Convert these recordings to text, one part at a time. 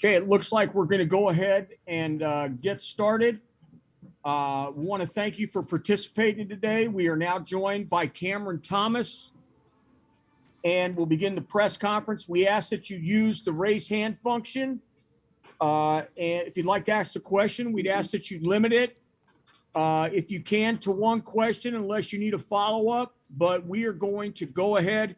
Okay, it looks like we're going to go ahead and get started. Want to thank you for participating today. We are now joined by Cameron Thomas, and we'll begin the press conference. We ask that you use the raise hand function. And if you'd like to ask a question, we'd ask that you limit it, if you can, to one question unless you need a follow-up. But we are going to go ahead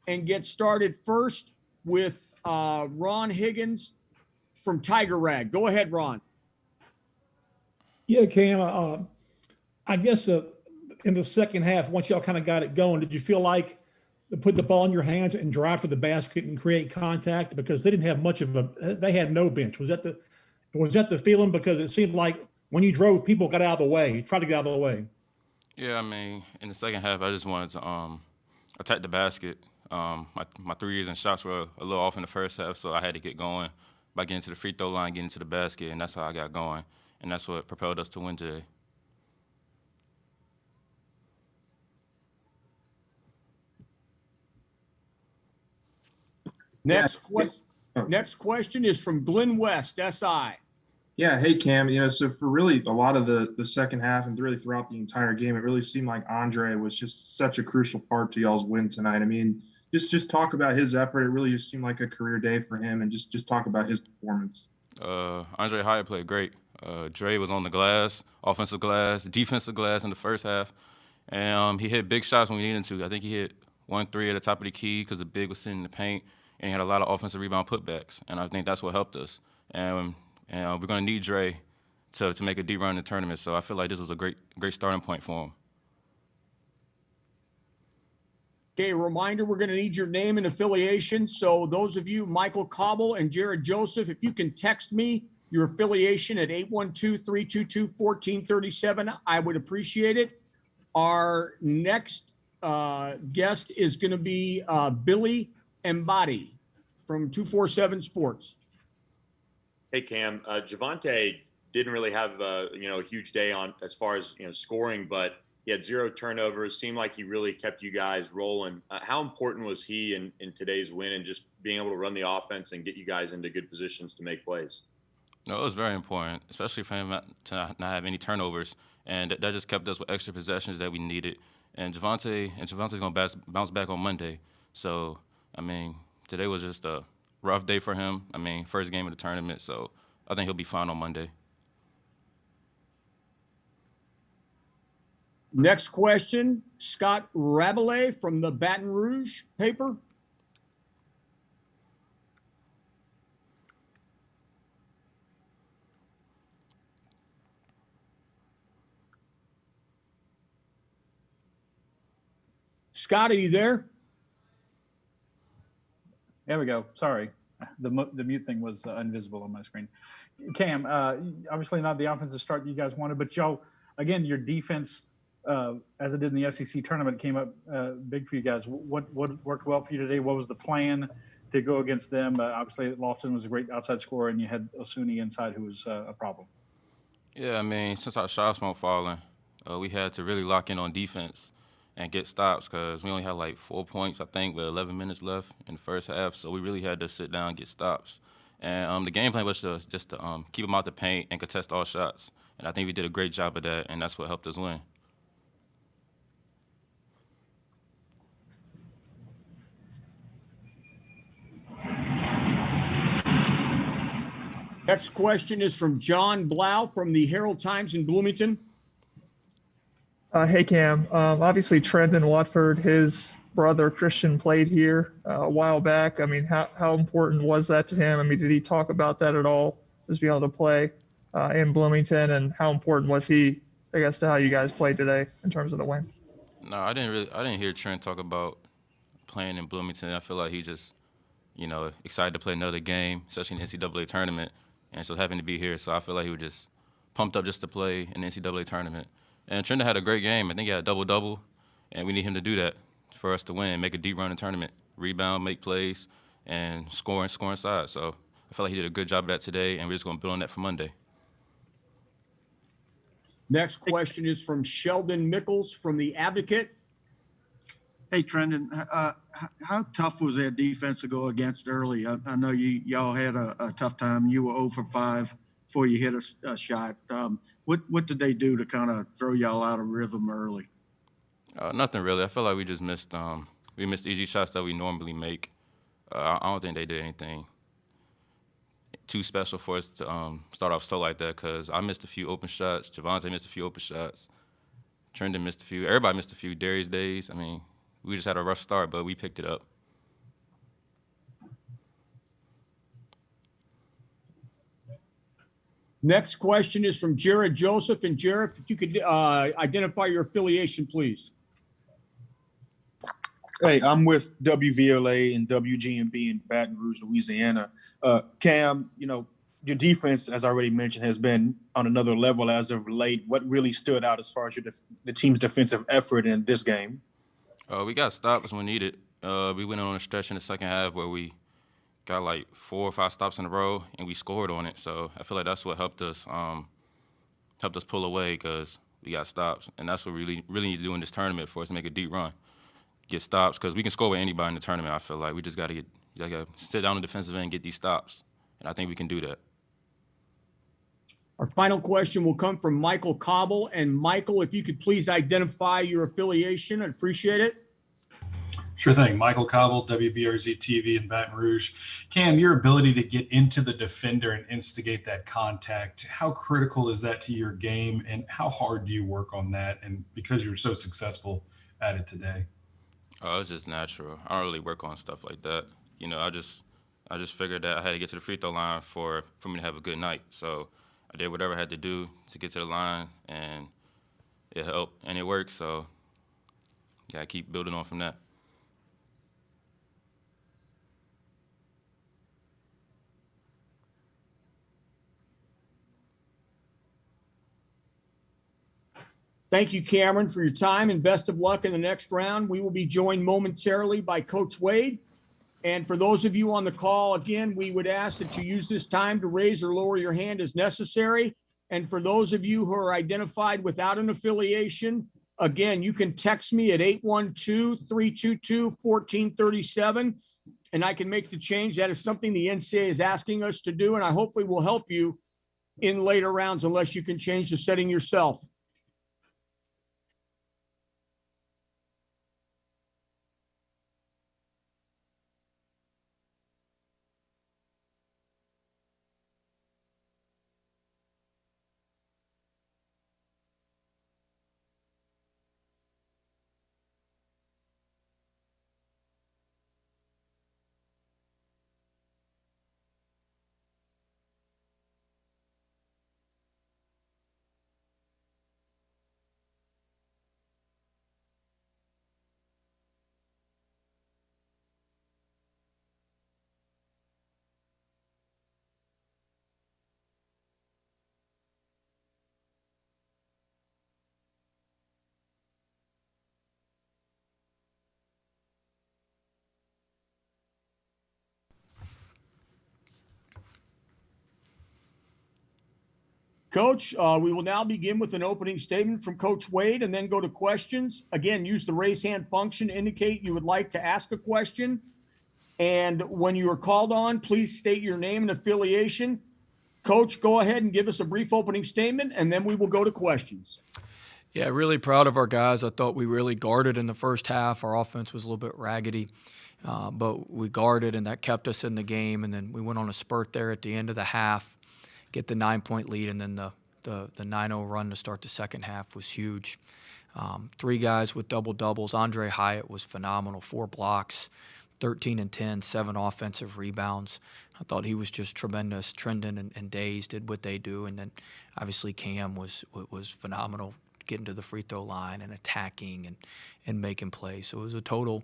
and get started first with Ron Higgins from Tiger Rag. Go ahead, Ron. Yeah, Cam, I guess in the second half, once y'all kind of got it going, did you feel like to put the ball in your hands and drive to the basket and create contact? Because they didn't have much of they had no bench. Was that the feeling? Because it seemed like when you drove, people got out of the way, tried to get out of the way. Yeah, I mean, in the second half, I just wanted to attack the basket. My threes and shots were a little off in the first half, so I had to get going by getting to the free throw line, getting to the basket, and that's how I got going. And that's what propelled us to win today. Next question is from Glenn West, SI. Yeah, hey Cam. So for really a lot of the second half and really throughout the entire game, it really seemed like Andre was just such a crucial part to y'all's win tonight. I mean, just talk about his effort. It really just seemed like a career day for him, and just talk about his performance. Andre Hyatt played great. Dre was on the glass, offensive glass, defensive glass in the first half, and he hit big shots when we needed him to. I think he hit 1-3 at the top of the key because the big was sitting in the paint, and he had a lot of offensive rebound putbacks, and I think that's what helped us. And we're going to need Dre to make a deep run in the tournament, so I feel like this was a great starting point for him. Okay, a reminder, we're going to need your name and affiliation. So those of you, Michael Cobble and Jared Joseph, if you can text me your affiliation at 812-322-1437, I would appreciate it. Our next guest is going to be Billy Embody from 247 Sports. Hey, Cam. Javonte didn't really have a huge day on as far as scoring, but he had 0 turnovers. Seemed like he really kept you guys rolling. How important was he in today's win and just being able to run the offense and get you guys into good positions to make plays? No, it was very important, especially for him to not have any turnovers, and that just kept us with extra possessions that we needed. And Javonte's going to bounce back on Monday. So, I mean, today was just a rough day for him. I mean, first game of the tournament, so I think he'll be fine on Monday. Next question, Scott Rabelais from the Baton Rouge paper. Scott, are you there? There we go. Sorry. The mute thing was invisible on my screen. Cam, obviously not the offensive start you guys wanted, but y'all, again, your defense, as it did in the SEC tournament, came up big for you guys. What worked well for you today? What was the plan to go against them? Obviously, Lofton was a great outside scorer, and you had Osuni inside, who was a problem. Yeah, I mean, since our shots weren't falling, we had to really lock in on defense and get stops because we only had like 4 points, I think, with 11 minutes left in the first half. So we really had to sit down and get stops. And the game plan was just to keep them out the paint and contest all shots. And I think we did a great job of that, and that's what helped us win. Next question is from John Blau from the Herald-Times in Bloomington. Hey, Cam. Obviously, Trenton Watford, his brother Christian, played here a while back. I mean, how important was that to him? I mean, did he talk about that at all, just being able to play in Bloomington? And how important was he, I guess, to how you guys played today in terms of the win? No, I didn't hear Trent talk about playing in Bloomington. I feel like he just, excited to play another game, especially in the NCAA tournament, and so happened to be here. So I feel like he was just pumped up just to play in the NCAA tournament. And Trenton had a great game. I think he had a double-double, and we need him to do that for us to win, make a deep run in the tournament, rebound, make plays, and score inside. So I feel like he did a good job of that today, and we're just going to build on that for Monday. Next question is from Sheldon Nichols from The Advocate. Hey, Trendon, how tough was that defense to go against early? I know y'all had a tough time. You were 0 for 5 before you hit a shot. What did they do to kind of throw y'all out of rhythm early? Nothing really. I feel like we just missed easy shots that we normally make. I don't think they did anything too special for us to start off slow like that, because I missed a few open shots. Javonte missed a few open shots. Trendon missed a few. Everybody missed a few. Darius Days. I mean, we just had a rough start, but we picked it up. Next question is from Jared Joseph. And Jared, if you could identify your affiliation, please. Hey, I'm with WVLA and WGMB in Baton Rouge, Louisiana. Cam, your defense, as I already mentioned, has been on another level as of late. What really stood out as far as the team's defensive effort in this game? We got stops when needed. We went on a stretch in the second half where we got like 4 or 5 stops in a row, and we scored on it. So I feel like that's what helped us pull away, because we got stops, and that's what we really need to do in this tournament for us to make a deep run. Get stops, because we can score with anybody in the tournament. I feel like we just got to sit down on the defensive end and get these stops, and I think we can do that. Our final question will come from Michael Cobble. And Michael, if you could please identify your affiliation, I'd appreciate it. Sure thing. Michael Cobble, WBRZ TV in Baton Rouge. Cam, your ability to get into the defender and instigate that contact, how critical is that to your game, and how hard do you work on that? And because you're so successful at it today. It's just natural. I don't really work on stuff like that. I just figured that I had to get to the free throw line for me to have a good night. So I did whatever I had to do to get to the line, and it helped, and it worked. So I keep building on from that. Thank you, Cameron, for your time, and best of luck in the next round. We will be joined momentarily by Coach Wade. And for those of you on the call, again, we would ask that you use this time to raise or lower your hand as necessary. And for those of you who are identified without an affiliation, again, you can text me at 812-322-1437, and I can make the change. That is something the NCAA is asking us to do, and I hopefully will help you in later rounds unless you can change the setting yourself. Coach, we will now begin with an opening statement from Coach Wade and then go to questions. Again, use the raise hand function to indicate you would like to ask a question. And when you are called on, please state your name and affiliation. Coach, go ahead and give us a brief opening statement, and then we will go to questions. Yeah, really proud of our guys. I thought we really guarded in the first half. Our offense was a little bit raggedy, but we guarded, and that kept us in the game. And then we went on a spurt there at the end of the half, get the 9-point lead, and then the 9-0 run to start the second half was huge. 3 guys with double-doubles. Andre Hyatt was phenomenal, 4 blocks, 13 and 10, 7 offensive rebounds. I thought he was just tremendous. Trendon and Days did what they do, and then obviously Cam was phenomenal, getting to the free throw line and attacking and making plays. So it was a total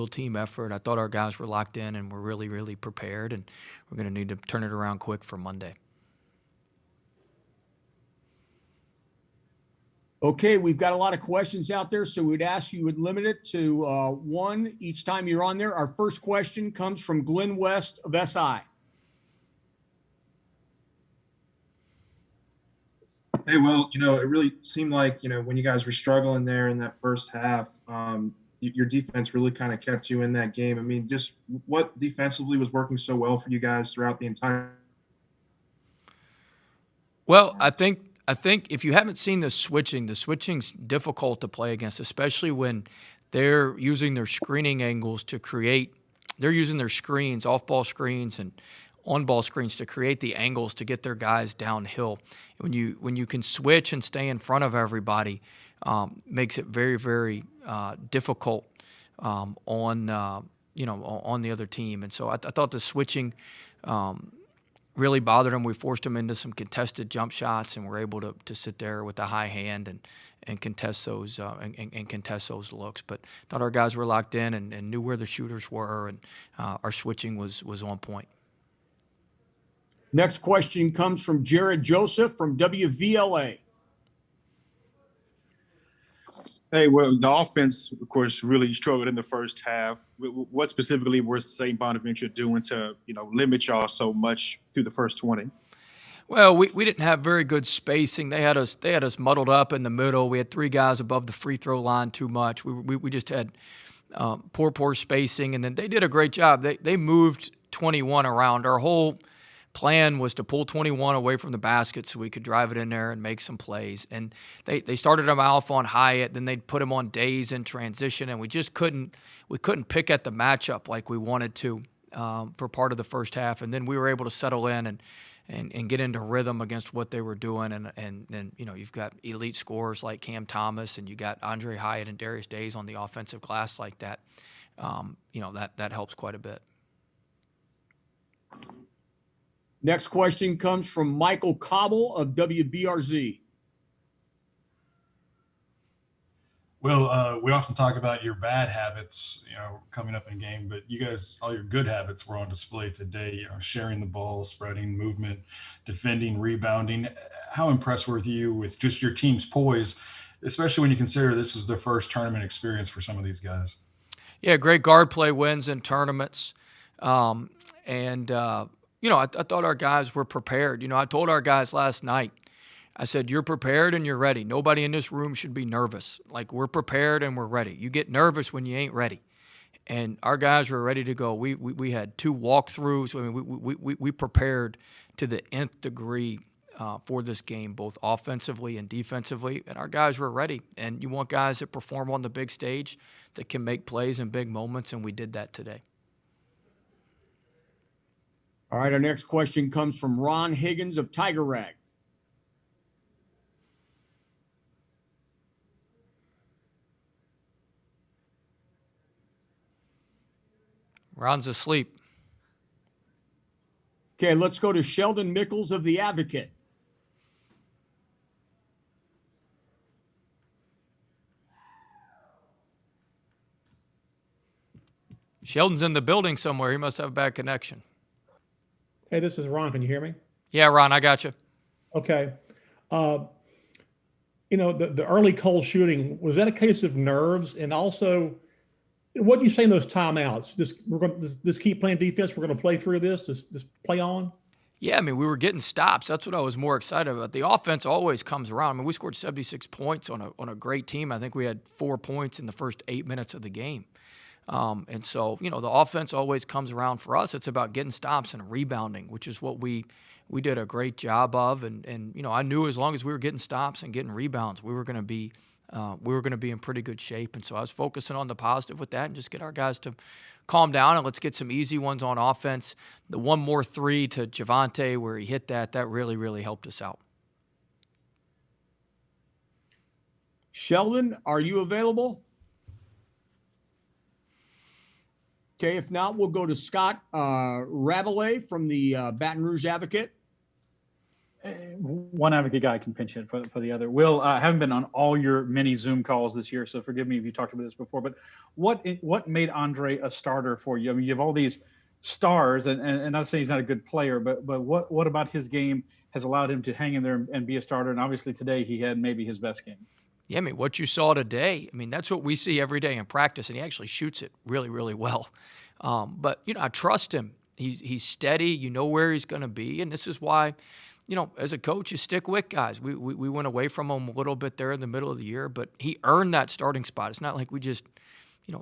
team effort. I thought our guys were locked in and were really, really prepared, and we're going to need to turn it around quick for Monday. Okay, we've got a lot of questions out there, so we'd ask you would limit it to 1 each time you're on there. Our first question comes from Glenn West of SI. Hey, well, it really seemed like, when you guys were struggling there in that first half, your defense really kind of kept you in that game. I mean, just what defensively was working so well for you guys throughout the entire? Well, I think if you haven't seen the switching's difficult to play against, especially when they're using their screening angles to create. They're using their screens, off-ball screens and on-ball screens to create the angles to get their guys downhill. When you can switch and stay in front of everybody, makes it very, very difficult on the other team. And so I thought the switching really bothered them. We forced them into some contested jump shots, and we're able to sit there with the high hand and contest those and contest those looks. But thought our guys were locked in and knew where the shooters were, and our switching was on point. Next question comes from Jared Joseph from WVLA. Hey, well, the offense, of course, really struggled in the first half. What specifically was St. Bonaventure doing to, limit y'all so much through the first 20? Well, we didn't have very good spacing. They had us muddled up in the middle. We had three guys above the free throw line too much. We just had poor spacing, and then they did a great job. They moved 21 around. Our whole plan was to pull 21 away from the basket so we could drive it in there and make some plays. And they started him off on Hyatt, then they'd put him on Days in transition, and we just couldn't pick at the matchup like we wanted to for part of the first half. And then we were able to settle in and get into rhythm against what they were doing. And then, you've got elite scorers like Cam Thomas, and you got Andre Hyatt and Darius Days on the offensive glass like that. That helps quite a bit. Next question comes from Michael Cobble of WBRZ. Well, we often talk about your bad habits, coming up in a game, but you guys, all your good habits were on display today, sharing the ball, spreading, movement, defending, rebounding. How impressed were you with just your team's poise, especially when you consider this was their first tournament experience for some of these guys? Yeah, great guard play wins in tournaments. I thought our guys were prepared. I told our guys last night, I said, you're prepared and you're ready. Nobody in this room should be nervous. Like, we're prepared and we're ready. You get nervous when you ain't ready. And our guys were ready to go. We had 2 walkthroughs. I mean, we prepared to the nth degree for this game, both offensively and defensively. And our guys were ready. And you want guys that perform on the big stage, that can make plays in big moments, and we did that today. All right, our next question comes from Ron Higgins of Tiger Rag. Ron's asleep. Okay, let's go to Sheldon Nichols of The Advocate. Sheldon's in the building somewhere. He must have a bad connection. Hey, this is Ron. Can you hear me? Yeah, Ron, I got you. Okay. The early cold shooting, was that a case of nerves? And also, what do you say in those timeouts? Just keep playing defense. We're going to play through this. Just play on. Yeah, I mean, we were getting stops. That's what I was more excited about. The offense always comes around. I mean, we scored 76 points on a great team. I think we had 4 points in the first 8 minutes of the game. And so, the offense always comes around. For us, it's about getting stops and rebounding, which is what we did a great job of. And I knew as long as we were getting stops and getting rebounds, we were going to be in pretty good shape. And so I was focusing on the positive with that and just get our guys to calm down and let's get some easy ones on offense. The one more 3 to Javante where he hit that really, really helped us out. Sheldon, are you available? Okay, if not, we'll go to Scott Rabelais from the Baton Rouge Advocate. One Advocate guy can pinch hit for the other. Will, I haven't been on all your many Zoom calls this year, so forgive me if you talked about this before, but what made Andre a starter for you? I mean, you have all these stars, and not saying he's not a good player, but what about his game has allowed him to hang in there and be a starter? And obviously today he had maybe his best game. Yeah, I mean, what you saw today, I mean, that's what we see every day in practice, and he actually shoots it really, really well. But, I trust him. He's steady. You know where he's going to be, and this is why, as a coach, you stick with guys. We went away from him a little bit there in the middle of the year, but he earned that starting spot. It's not like we just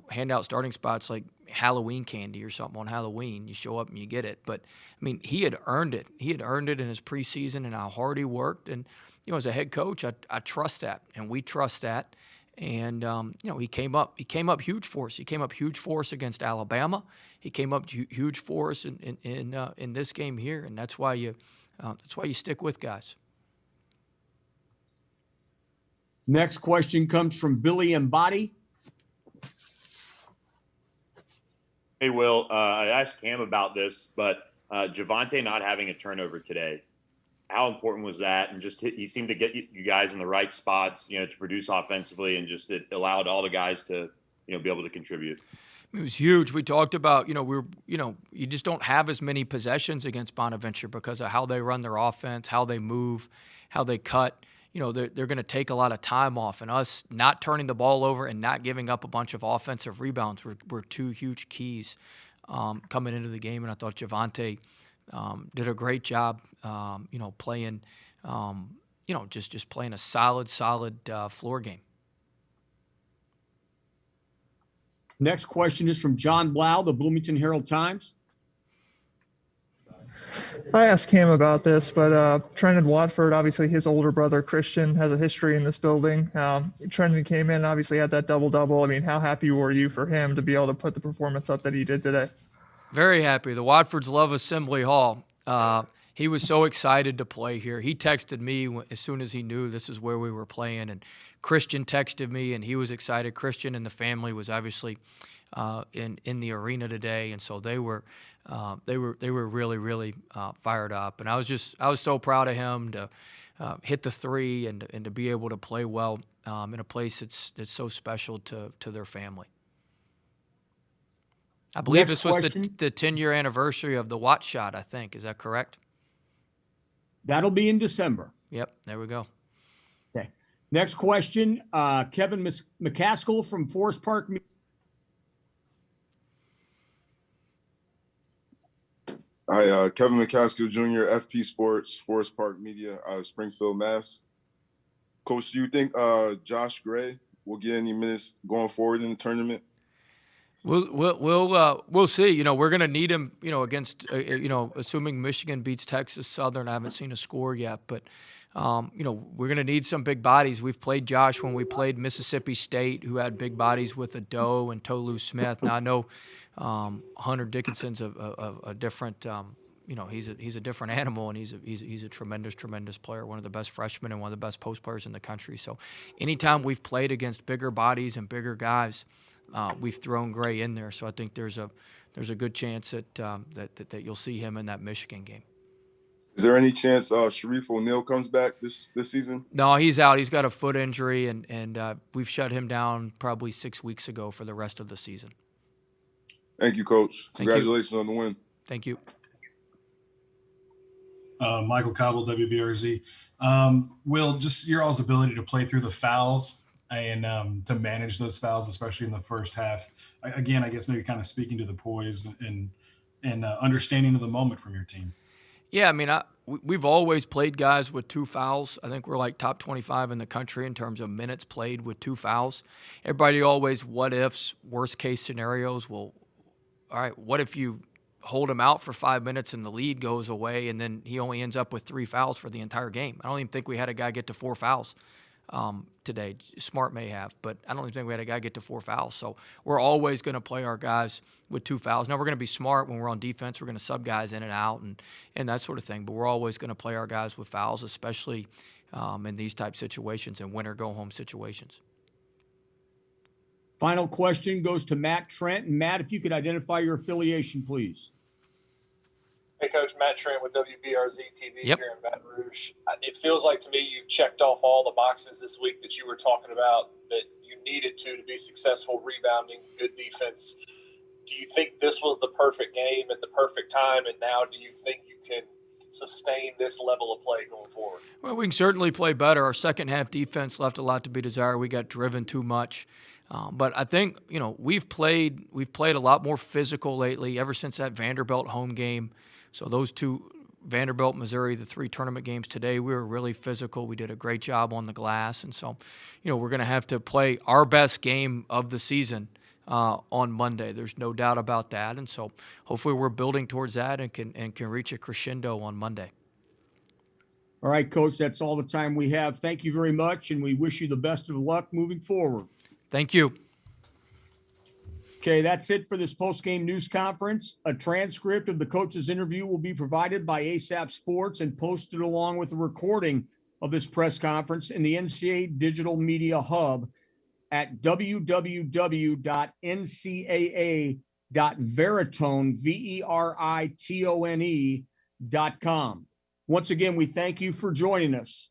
hand out starting spots like Halloween candy or something on Halloween. You show up and you get it. But, I mean, he had earned it. He had earned it in his preseason and how hard he worked. And, as a head coach, I trust that, and we trust that. And, he came up huge for us. He came up huge for us against Alabama. He came up huge for us in this game here, and that's why you stick with guys. Next question comes from Billy Embody. Hey, Will, I asked Cam about this, but Javonte not having a turnover today, how important was that? And just he seemed to get you guys in the right spots, to produce offensively, and just it allowed all the guys to, be able to contribute. It was huge. We talked about, you just don't have as many possessions against Bonaventure because of how they run their offense, how they move, how they cut. They're going to take a lot of time off, and us not turning the ball over and not giving up a bunch of offensive rebounds were two huge keys coming into the game. And I thought Javonte did a great job, playing, just playing a solid floor game. Next question is from John Blau, the Bloomington Herald-Times. I asked Cam about this, but Trendon Watford, obviously his older brother Christian, has a history in this building. Trendon came in, obviously had that double-double. I mean, how happy were you for him to be able to put the performance up that he did today? Very happy. The Watfords love Assembly Hall. He was so excited to play here. He texted me as soon as he knew this is where we were playing, and Christian texted me, and he was excited. Christian and the family was obviously in the arena today, and so they were really fired up. And I was so proud of him to hit the three and to be able to play well in a place that's so special to their family. I believe Next this was question. the 10-year anniversary of the Watt shot, I think. Is that correct? That'll be in December. Yep, there we go. Okay. Next question, Kevin McCaskill from Forest Park. Hi, Kevin McCaskill Jr., FP Sports, Forest Park Media, Springfield, Mass. Coach, do you think Josh Gray will get any minutes going forward in the tournament? We'll see. We're going to need him. Against assuming Michigan beats Texas Southern. I haven't seen a score yet, but we're going to need some big bodies. We've played Josh when we played Mississippi State, who had big bodies with Ado and Tolu Smith. Now I know Hunter Dickinson's a different. He's a different animal, and he's a tremendous player, one of the best freshmen and one of the best post players in the country. So, anytime we've played against bigger bodies and bigger guys, we've thrown Gray in there. So I think there's a good chance that you'll see him in that Michigan game. Is there any chance Sharif O'Neal comes back this season? No, he's out. He's got a foot injury, and we've shut him down probably 6 weeks ago for the rest of the season. Thank you, Coach. Thank Congratulations on the win. Thank you. Michael Cobble, WBRZ. Will, just your all's ability to play through the fouls and to manage those fouls, especially in the first half. Again, I guess maybe kind of speaking to the poise and understanding of the moment from your team. Yeah, I mean, we've always played guys with 2 fouls. I think we're like top 25 in the country in terms of minutes played with 2 fouls. Everybody always what ifs, worst case scenarios. Well, all right, what if you hold him out for 5 minutes and the lead goes away and then he only ends up with 3 fouls for the entire game? I don't even think we had a guy get to 4 fouls today. Smart may have, but I don't even think we had a guy get to 4 fouls. So we're always going to play our guys with 2 fouls. Now we're going to be smart when we're on defense. We're going to sub guys in and out and that sort of thing. But we're always going to play our guys with fouls, especially in these type situations and win or go home situations. Final question goes to Matt Trent. And Matt, if you could identify your affiliation, please. Hey, Coach, Matt Trent with WBRZ TV Yep. here in Baton Rouge. It feels like to me you checked off all the boxes this week that you were talking about that you needed to be successful, rebounding, good defense. Do you think this was the perfect game at the perfect time, and now do you think you can sustain this level of play going forward? Well, we can certainly play better. Our second half defense left a lot to be desired. We got driven too much. But I think, we've played a lot more physical lately ever since that Vanderbilt home game. So those 2, Vanderbilt, Missouri, the 3 tournament games today, we were really physical. We did a great job on the glass. And so, we're going to have to play our best game of the season on Monday. There's no doubt about that. And so hopefully we're building towards that and can reach a crescendo on Monday. All right, Coach, that's all the time we have. Thank you very much, and we wish you the best of luck moving forward. Thank you. Okay, that's it for this post-game news conference. A transcript of the coach's interview will be provided by ASAP Sports and posted along with a recording of this press conference in the NCAA Digital Media Hub at www.ncaa.veritone.com. Once again, we thank you for joining us.